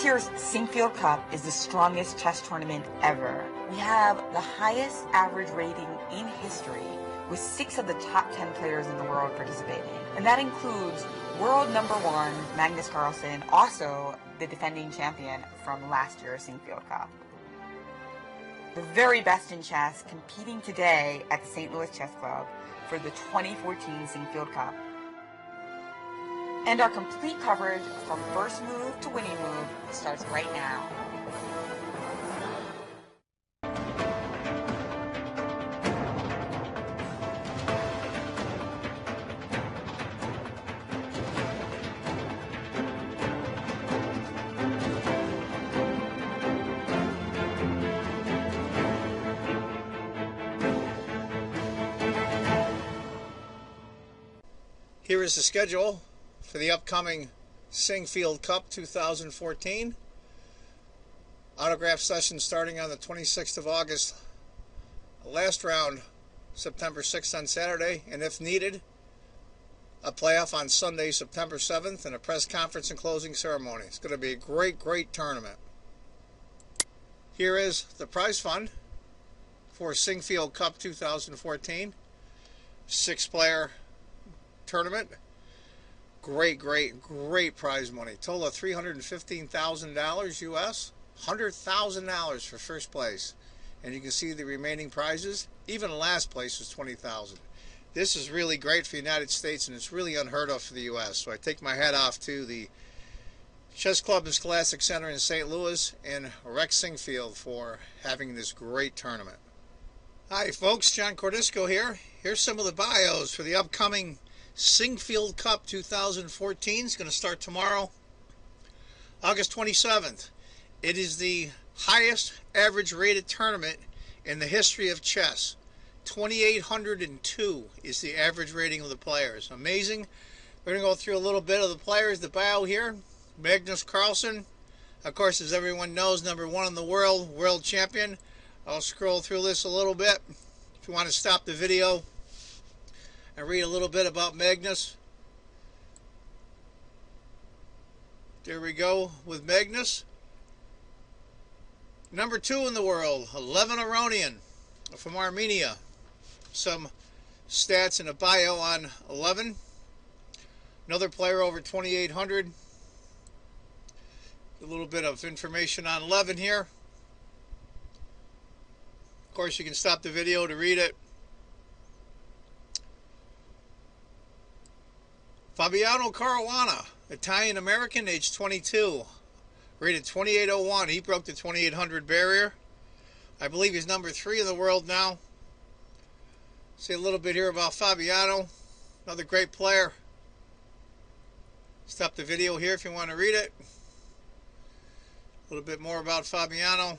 This year's Sinquefield Cup is the strongest chess tournament ever. We have the highest average rating in history, with 6 of the top 10 players in the world participating. And that includes world number 1, Magnus Carlsen, also the defending champion from last year's Sinquefield Cup. The very best in chess competing today at the St. Louis Chess Club for the 2014 Sinquefield Cup. And our complete coverage from first move to winning move starts right now. Here is the schedule for the upcoming Sinquefield Cup 2014. Autograph session starting on the 26th of August. Last round, September 6th on Saturday, and if needed, a playoff on Sunday, September 7th, and a press conference and closing ceremony. It's going to be a great, great tournament. Here is the prize fund for Sinquefield Cup 2014. 6-player tournament. Great, great, great prize money. Total of $315,000 US, $100,000 for first place. And you can see the remaining prizes. Even last place was $20,000. This is really great for the United States, and it's really unheard of for the US. So I take my hat off to the Chess Club and Scholastic Center in St. Louis and Rex Sinquefield for having this great tournament. Hi folks, John Cordisco here. Here's some of the bios for the upcoming Sinquefield Cup 2014. It's going to start tomorrow, August 27th. It is the highest average rated tournament in the history of chess. 2,802 is the average rating of the players. Amazing. We're going to go through a little bit of the players, the bio here. Magnus Carlsen, of course, as everyone knows, number 1 in the world champion. I'll scroll through this a little bit. If you want to stop the video and read a little bit about Magnus. There we go with Magnus. Number 2 in the world, 11 Aronian from Armenia. Some stats and a bio on 11. Another player over 2,800. A little bit of information on 11 here. Of course, you can stop the video to read it. Fabiano Caruana, Italian-American, age 22, rated 2801. He broke the 2800 barrier. I believe he's number 3 in the world now. Say a little bit here about Fabiano, another great player. Stop the video here if you want to read it. A little bit more about Fabiano.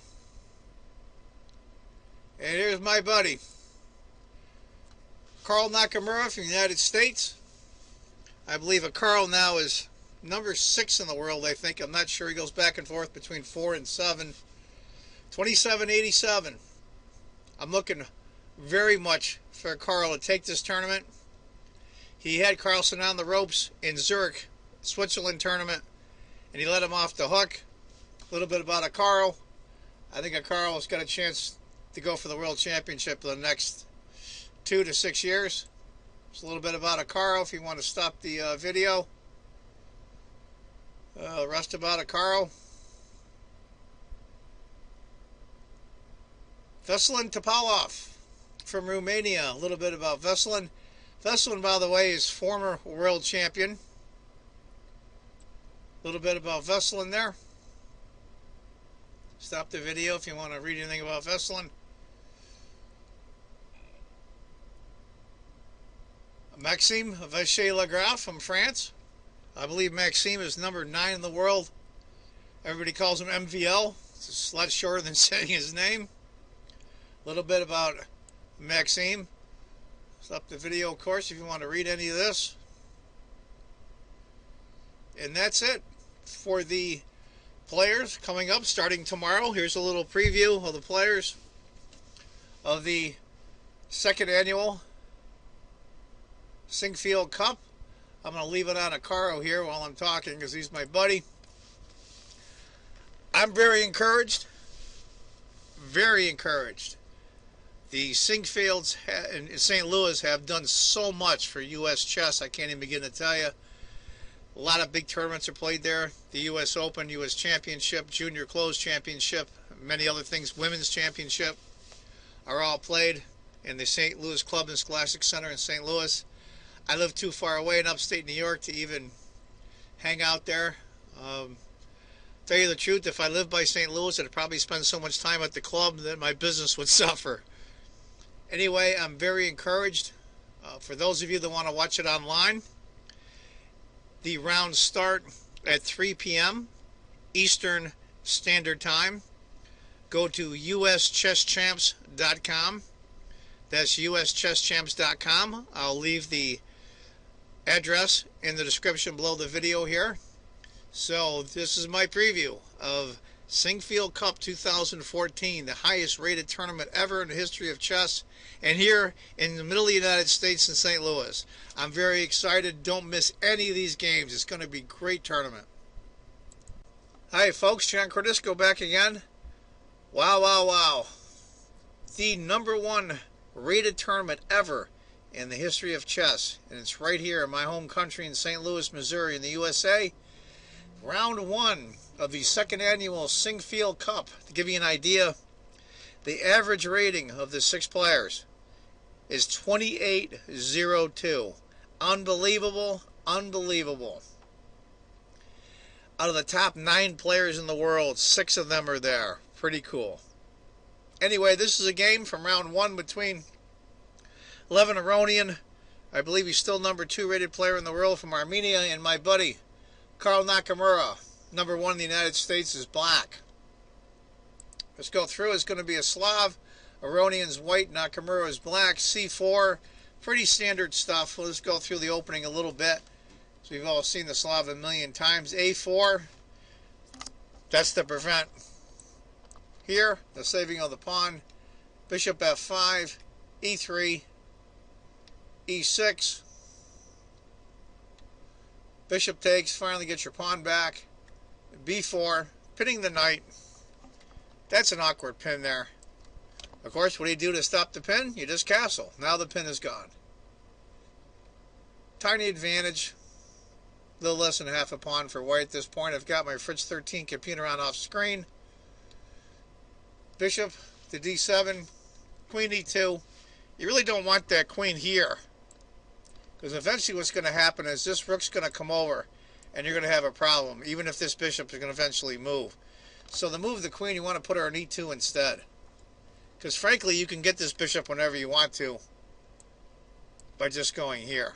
And here's my buddy, Carl Nakamura from the United States. I believe a Carl now is number 6 in the world, I think. I'm not sure. He goes back and forth between 4 and 7. 2787. I'm looking very much for Carl to take this tournament. He had Carlsen on the ropes in Zurich, Switzerland tournament, and he let him off the hook. A little bit about a Carl. I think a Carl has got a chance to go for the World Championship in the next 2 to 6 years. Just a little bit about a Carl if you want to stop the video. Rest about a Carl. Veselin Topalov from Romania. A little bit about Veselin. Veselin, by the way, is former world champion. A little bit about Veselin there. Stop the video if you want to read anything about Veselin. Maxime Vacher-Lagrave from France. I believe Maxime is number 9 in the world. Everybody calls him MVL. It's a lot shorter than saying his name. A little bit about Maxime. Stop the video, of course, if you want to read any of this. And that's it for the players coming up starting tomorrow. Here's a little preview of the players of the 2nd annual Sinquefield Cup. I'm going to leave it on a Caro here while I'm talking because he's my buddy. I'm very encouraged. Very encouraged. The Sinquefields in St. Louis have done so much for U.S. chess. I can't even begin to tell you. A lot of big tournaments are played there. The U.S. Open, U.S. Championship, Junior Closed Championship, many other things, Women's Championship, are all played in the St. Louis Club and Scholastic Center in St. Louis. I live too far away in upstate New York to even hang out there. Tell you the truth, if I lived by St. Louis, I'd probably spend so much time at the club that my business would suffer. Anyway, I'm very encouraged. For those of you that want to watch it online, the rounds start at 3 p.m. Eastern Standard Time. Go to uschesschamps.com. That's uschesschamps.com. I'll leave the address in the description below the video here. So this is my preview of Sinquefield Cup 2014, the highest rated tournament ever in the history of chess, and here in the middle of the United States in St. Louis. I'm very excited. Don't miss any of these games. It's going to be a great tournament. Hi folks, John Cordisco back again. Wow, wow, wow. The #1 rated tournament ever in the history of chess, and it's right here in my home country in St. Louis, Missouri in the USA. Round 1 of the second annual Sinquefield Cup. To give you an idea, the average rating of the 6 players is 2802. Unbelievable, unbelievable. Out of the top 9 players in the world, 6 of them are there. Pretty cool. Anyway, this is a game from round 1 between Aronian, I believe he's still #2 rated player in the world from Armenia, and my buddy Nakamura, #1 in the United States, is black. Let's go through. It's going to be a Slav. Aronian's white, Nakamura is black. C4, pretty standard stuff. We'll just go through the opening a little bit. So we've all seen the Slav a million times. A4, that's to prevent here, the saving of the pawn. Bishop F5, E3, E6. Bishop takes, finally get your pawn back. B4, pinning the knight. That's an awkward pin there. Of course, what do you do to stop the pin? You just castle. Now the pin is gone. Tiny advantage. A little less than half a pawn for white at this point. I've got my Fritz 13 computer on off screen. Bishop to D7. Queen E2. You really don't want that queen here, because eventually what's going to happen is this rook's going to come over and you're going to have a problem, even if this bishop is going to eventually move. So to move the queen, you want to put her on E2 instead. Because frankly, you can get this bishop whenever you want to by just going here.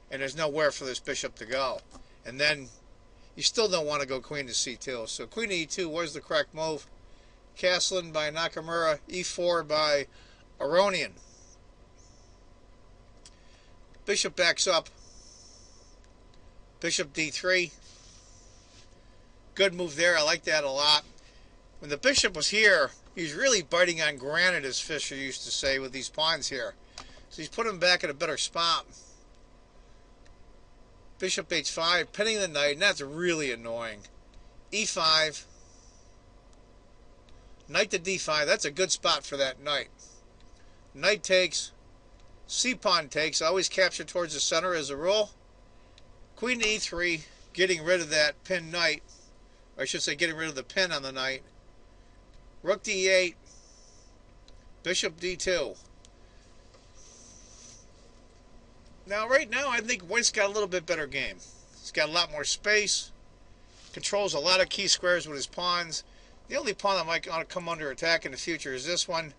And there's nowhere for this bishop to go. And then you still don't want to go queen to C2. So queen to E2 was the correct move. Castling by Nakamura, E4 by Aronian. Bishop backs up. Bishop D3. Good move there. I like that a lot. When the bishop was here, he was really biting on granite, as Fisher used to say, with these pawns here. So he's put him back in a better spot. Bishop H5, pinning the knight, and that's really annoying. E5. Knight to D5. That's a good spot for that knight. Knight takes. C-pawn takes. Always capture towards the center as a rule. Queen to E3, getting rid of that pin knight. Or I should say getting rid of the pin on the knight. Rook D8. Bishop D2. Now, right now, I think white's got a little bit better game. He's got a lot more space. Controls a lot of key squares with his pawns. The only pawn that might come under attack in the future is this one.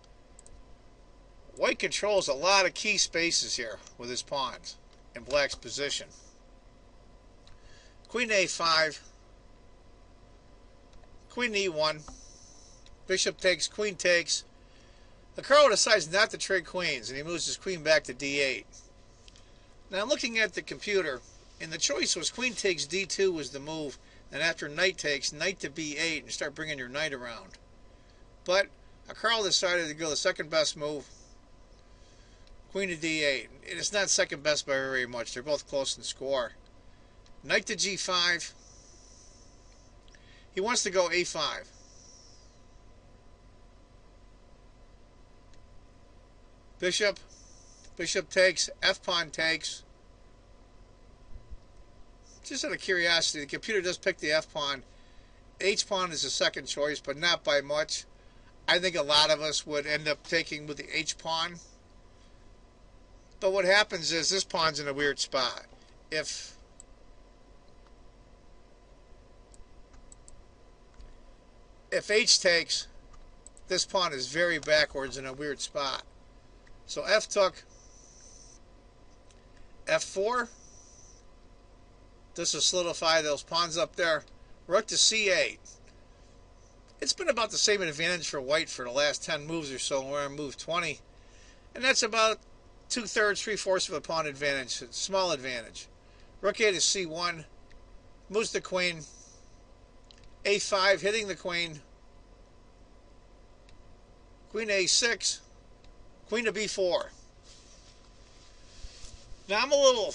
White controls a lot of key spaces here with his pawns in black's position. Queen A5. Queen E1. Bishop takes, queen takes. Nakamura decides not to trade queens, and he moves his queen back to D8. Now, looking at the computer, and the choice was queen takes D2 was the move, and after knight takes, knight to B8, and start bringing your knight around. But Nakamura decided to go the second best move, queen to D8. And it's not second best by very much. They're both close in score. Knight to G5. He wants to go a5. Bishop. Bishop takes. F-pawn takes. Just out of curiosity, the computer does pick the F-pawn. H-pawn is the second choice, but not by much. I think a lot of us would end up taking with the H-pawn. But what happens is this pawn's in a weird spot. If H takes, this pawn is very backwards in a weird spot. So F took, F4. This will solidify those pawns up there. Rook to C8. It's been about the same advantage for white for the last 10 moves or so. We're on move 20. And that's about 2/3, 3/4 of a pawn advantage. It's a small advantage. Rook A to C1. Moves the queen. A5, hitting the queen. Queen A6. Queen to B4. Now I'm a little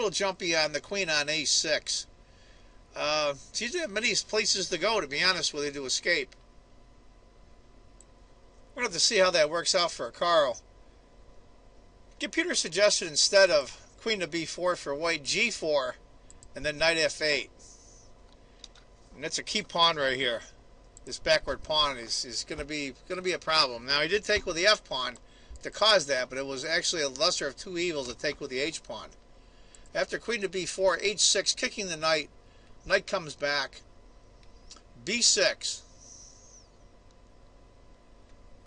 jumpy on the queen on A6. She doesn't have many places to go, to be honest with you, to escape. We're going to have to see how that works out for Carl. Computer suggested instead of queen to B4 for white, G4, and then knight F8. And that's a key pawn right here. This backward pawn is going to be a problem. Now he did take with the F pawn to cause that, but it was actually a lesser of two evils to take with the H pawn. After queen to B4, H6, kicking the knight. Knight comes back. B6.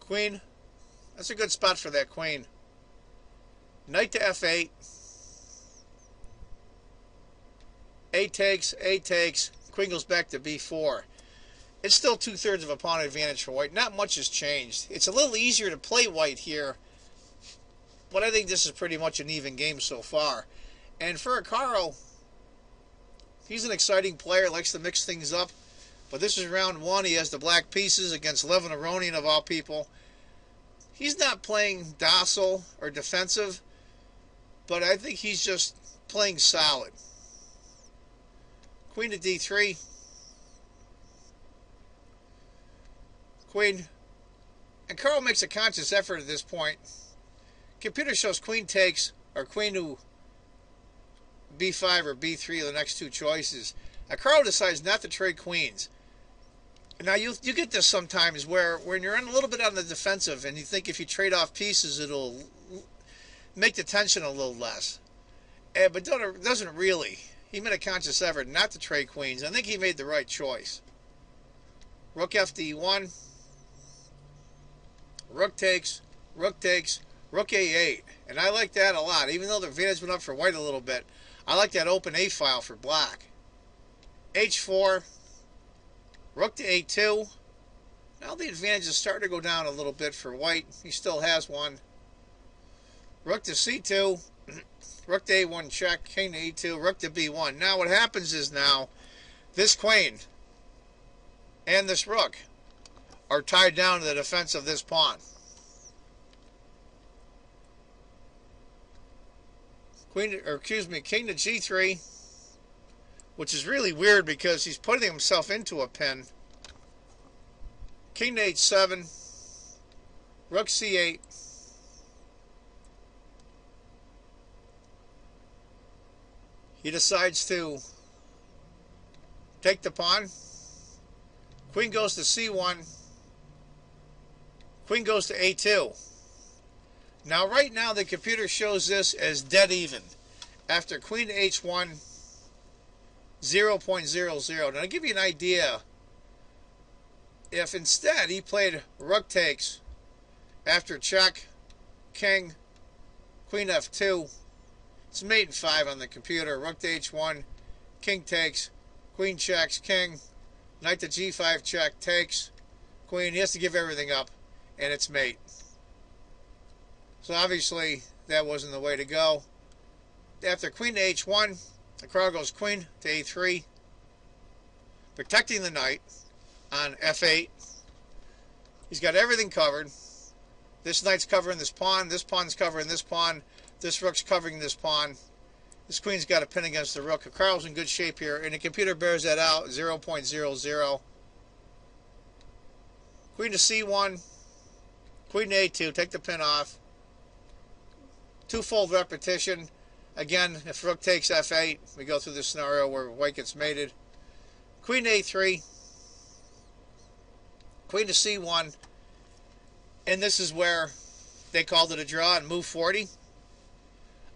Queen. That's a good spot for that queen. Knight to F8. A takes, A takes. Queen goes back to B4. It's still 2/3 of a pawn advantage for white. Not much has changed. It's a little easier to play white here, but I think this is pretty much an even game so far. And for Carl, he's an exciting player, likes to mix things up. But this is round one. He has the black pieces against Levin Aronian of all people. He's not playing docile or defensive, but I think he's just playing solid. Queen to D3. Queen. And Carl makes a conscious effort at this point. Computer shows queen takes, or queen to B5 or B3 are the next two choices. Now Carl decides not to trade queens. Now you get this sometimes where when you're in a little bit on the defensive and you think if you trade off pieces it'll make the tension a little less. But doesn't really. He made a conscious effort not to trade queens. I think he made the right choice. Rook FD1. Rook takes. Rook takes. Rook A8. And I like that a lot. Even though the advantage went up for white a little bit, I like that open A file for black. H4. Rook to A2. Now the advantage is starting to go down a little bit for white. He still has one. Rook to C2. Rook to A1 check. King to E2. Rook to B1. Now what happens is now this queen and this rook are tied down to the defense of this pawn. King to G3, which is really weird because he's putting himself into a pin. King to H7, Rook C8. He decides to take the pawn. Queen goes to C1. Queen goes to A2. Now, right now, the computer shows this as dead even. After queen to H1, 0.00. Now, to give you an idea, if instead he played rook takes after check, king, queen F2, it's mate in 5 on the computer. Rook to H1, king takes, queen checks, king, knight to G5 check, takes, queen. He has to give everything up, and it's mate. So obviously that wasn't the way to go. After queen to H1, the Carl goes queen to A3, protecting the knight on F8. He's got everything covered. This knight's covering this pawn's covering this pawn, this rook's covering this pawn. This queen's got a pin against the rook. Carl's in good shape here, and the computer bears that out, 0.00. Queen to c1, queen to a2, take the pin off. Twofold repetition. Again, if rook takes f8, we go through the scenario where white gets mated. Queen to a3, queen to c1, and this is where they called it a draw and move 40.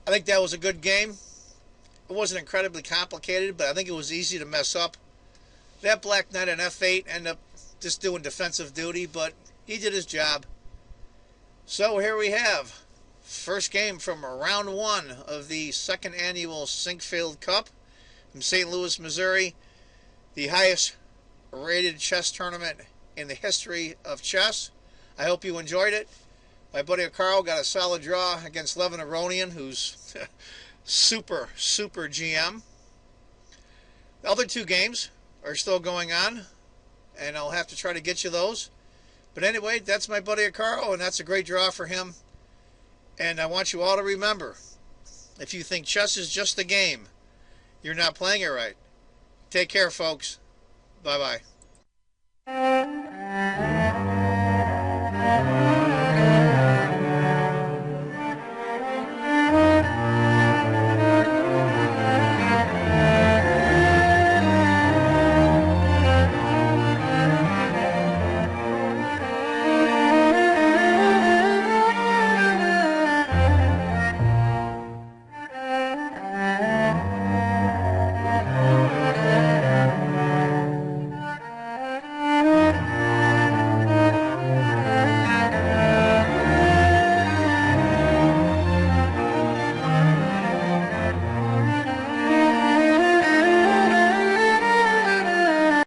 I think that was a good game. It wasn't incredibly complicated, but I think it was easy to mess up. That black knight on f8 ended up just doing defensive duty, but he did his job. So here we have first game from round 1 of the second annual Sinquefield Cup from St. Louis, Missouri, the highest rated chess tournament in the history of chess. I hope you enjoyed it. My buddy Carl got a solid draw against Aronian, who's super GM. The other 2 games are still going on, and I'll have to try to get you those. But anyway, that's my buddy Carl, and that's a great draw for him. And I want you all to remember, if you think chess is just a game, you're not playing it right. Take care, folks. Bye-bye.